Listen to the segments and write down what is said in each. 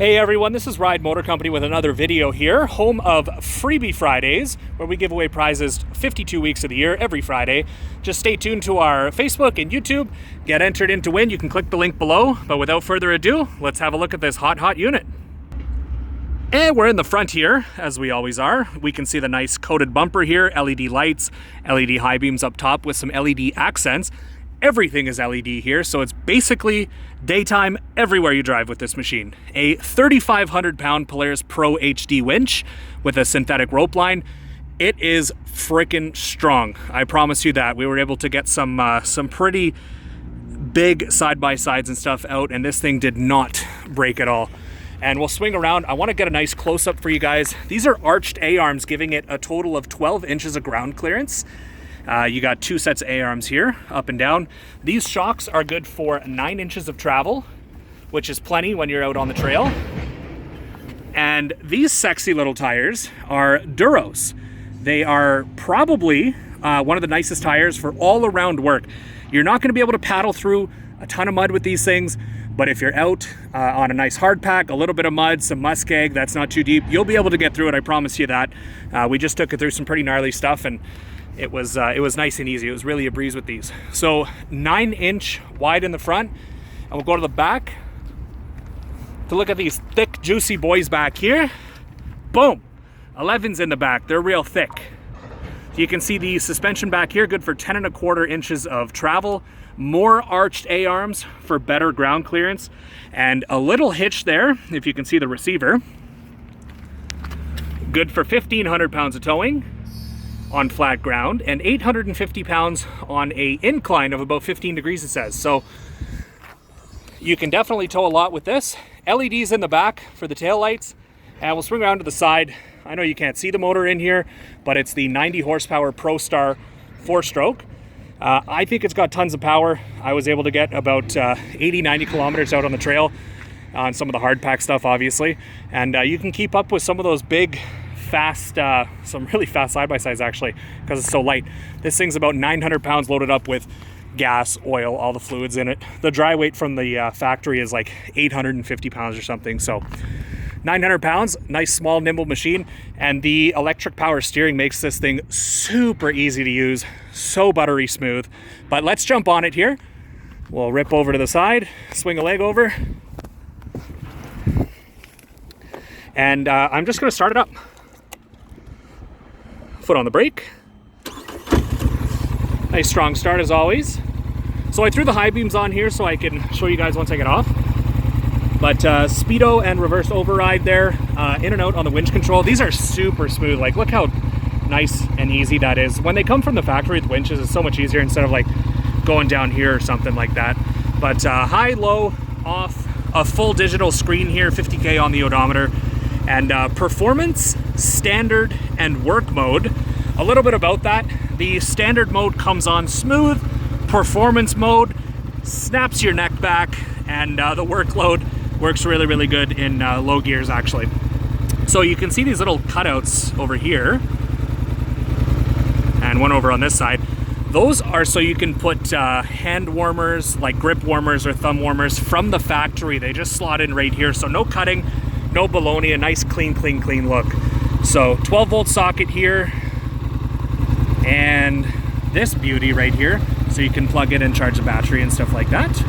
Hey everyone, this is Ride Motor Company with another video here, home of Freebie Fridays, where we give away prizes 52 weeks of the year, every Friday. Just stay tuned to our Facebook and YouTube, get entered in to win. You can click the link below, but without further ado, let's have a look at this hot unit. And we're in the front here, as we always are. We can see the nice coated bumper here, LED lights, LED high beams up top with some LED accents. Everything is LED here, so it's basically daytime everywhere you drive with this machine. A 3,500 pound Polaris Pro HD winch with a synthetic rope line. It is freaking strong. I promise you that. We were able to get some pretty big side-by-sides and stuff out, and this thing did not break at all. And we'll swing around. I want to get a nice close-up for you guys. These are arched A-arms, giving it a total of 12 inches of ground clearance. You got two sets of A-arms here, up and down. These shocks are good for 9 inches of travel, which is plenty when you're out on the trail. And these sexy little tires are Duros. They are probably one of the nicest tires for all-around work. You're not going to be able to paddle through a ton of mud with these things, but if you're out on a nice hard pack, a little bit of mud, some muskeg, that's not too deep, you'll be able to get through it, I promise you that. We just took it through some pretty gnarly stuff, and it was nice and easy. It was really a breeze with these. So 9-inch wide in the front, and we'll go to the back to look at these thick, juicy boys back here. Boom, 11s in the back. They're real thick. You can see the suspension back here, good for 10¼ inches of travel. More arched A-arms for better ground clearance, and a little hitch there, if you can see the receiver. Good for 1,500 pounds of towing on flat ground, and 850 pounds on a incline of about 15 degrees, it says. So you can definitely tow a lot with this. LEDs in the back for the tail lights, and we'll swing around to the side. I know you can't see the motor in here, but it's the 90 horsepower ProStar 4-stroke. I think it's got tons of power. I was able to get about 80-90 kilometers out on the trail on some of the hard pack stuff, obviously, and you can keep up with some of those big fast, some really fast side-by-sides actually, because it's so light. This thing's about 900 pounds loaded up with gas, oil, all the fluids in it. The dry weight from the factory is like 850 pounds or something. So 900 pounds, nice small nimble machine, and the electric power steering makes this thing super easy to use, so buttery smooth. But let's jump on it here. We'll rip over to the side, swing a leg over, and I'm just going to start it up. Foot on the brake. Nice strong start as always. So I threw the high beams on here so I can show you guys once I get off. But speedo and reverse override there, in and out on the winch control. These are super smooth. Like, look how nice and easy that is. When they come from the factory with winches, it's so much easier instead of like going down here or something like that. But high, low, off, a full digital screen here, 50K on the odometer. And performance, standard, and work mode. A little bit about that. The standard mode comes on smooth. Performance mode snaps your neck back, and the workload works really, really good in low gears actually. So you can see these little cutouts over here, and one over on this side. Those are so you can put hand warmers, like grip warmers or thumb warmers from the factory. They just slot in right here, so no cutting, no baloney, a nice clean look. So 12 volt socket here, and this beauty right here, so you can plug it and charge the battery and stuff like that.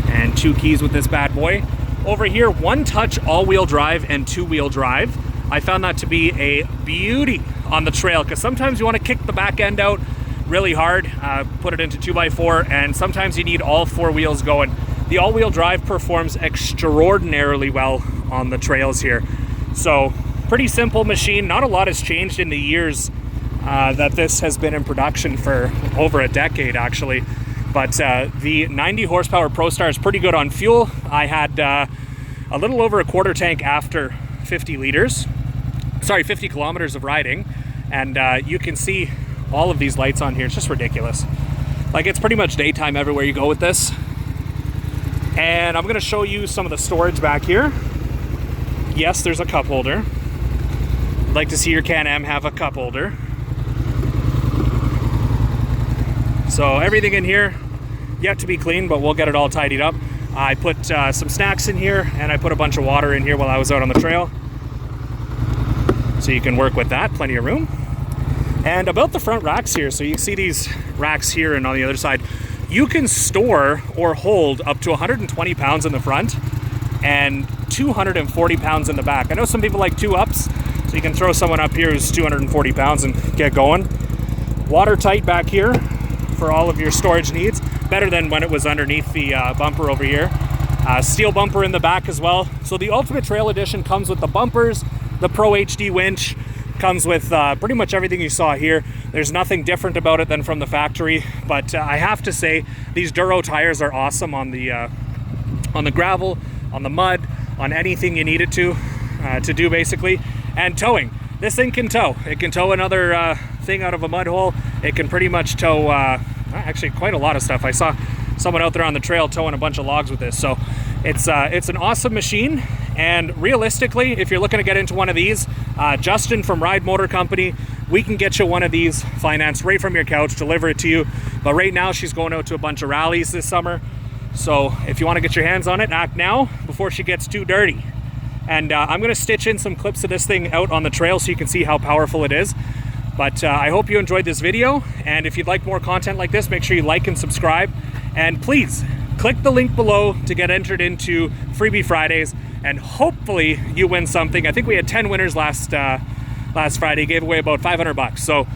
And 2 keys with this bad boy. Over here, 1-touch all-wheel drive and 2-wheel drive. I found that to be a beauty on the trail, because sometimes you want to kick the back end out really hard, put it into 2x4, and sometimes you need all 4 wheels going. The all-wheel drive performs extraordinarily well on the trails here. So pretty simple machine. Not a lot has changed in the years that this has been in production, for over a decade actually. But the 90 horsepower ProStar is pretty good on fuel. I had a little over a quarter tank after 50 kilometers of riding, and you can see all of these lights on here. It's just ridiculous. Like, it's pretty much daytime everywhere you go with this. And I'm going to show you some of the storage back here. Yes, there's a cup holder. I'd like to see your Can-Am have a cup holder. So everything in here, yet to be cleaned, but we'll get it all tidied up. I put some snacks in here, and I put a bunch of water in here while I was out on the trail. So you can work with that, plenty of room. And about the front racks here, so you see these racks here and on the other side, you can store or hold up to 120 pounds in the front and 240 pounds in the back. I know some people like 2-ups, so you can throw someone up here who's 240 pounds and get going. Watertight back here for all of your storage needs. Better than when it was underneath the bumper over here. Steel bumper in the back as well. So the Ultimate Trail Edition comes with the bumpers, the Pro HD winch, comes with pretty much everything you saw here. There's nothing different about it than from the factory, but I have to say these Duro tires are awesome on the gravel, on the mud, on anything you need it to do basically. And towing, this thing can tow. It can tow another thing out of a mud hole. It can pretty much tow actually quite a lot of stuff. I saw someone out there on the trail towing a bunch of logs with this. So it's an awesome machine. And realistically, if you're looking to get into one of these, Justin from Ride Motor Company, we can get you one of these financed right from your couch, deliver it to you. But right now she's going out to a bunch of rallies this summer. So if you want to get your hands on it, act now before she gets too dirty. And I'm going to stitch in some clips of this thing out on the trail so you can see how powerful it is. But I hope you enjoyed this video. And if you'd like more content like this, make sure you like and subscribe. And please click the link below to get entered into Freebie Fridays. And hopefully you win something. I think we had 10 winners last Friday, gave away about 500 bucks. So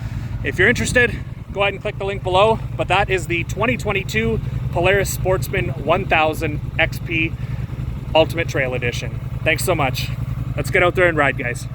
if you're interested, go ahead and click the link below. But that is the 2022 Polaris Sportsman 1000 XP Ultimate Trail Edition. Thanks so much. Let's get out there and ride, guys.